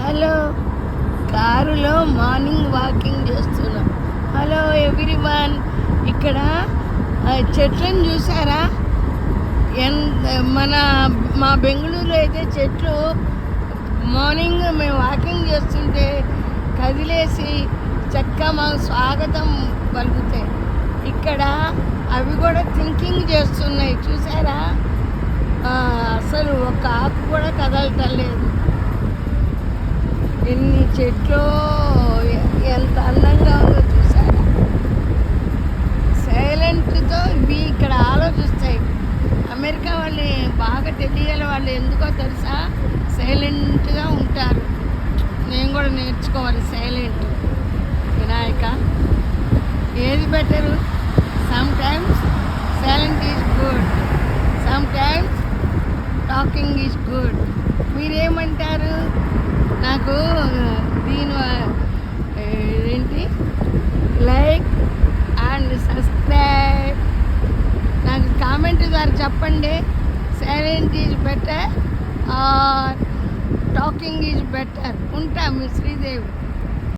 Hello, కారులో morning walking చేస్తున్నాం. Hello everyone. ఇక్కడ చెట్లను చూసారా? మా బెంగళూరులో అయితే చెట్లు మార్నింగ్ మేము వాకింగ్ చేస్తుంటే కదిలేసి చక్కగా మాకు స్వాగతం పలుకుతాయి. ఇక్కడ అవి కూడా థింకింగ్ చేస్తున్నాయి, చూసారా? అసలు ఒక ఆకు కూడా కదలటం లేదు. ఎన్ని చెట్లు, ఎంత అందంగా ఉందో చూసారా? సైలెంట్తో ఇవి ఇక్కడ ఆలోచిస్తాయి. అమెరికా వాళ్ళు బాగా తెలియాలి, వాళ్ళు ఎందుకో తెలుసా సైలెంట్గా ఉంటారు. నేను కూడా నేర్చుకోవాలి సైలెంట్. వినాయక, ఏది better? Some times silent is good, some times talking is good. మీరేమంటారు? నాకు దీని ఏంటి లైక్ అండ్ సబ్స్క్రైబ్, నాకు కామెంట్ ద్వారా చెప్పండి. Silent is better or talking is better. ఉంటా మీ శ్రీదేవి.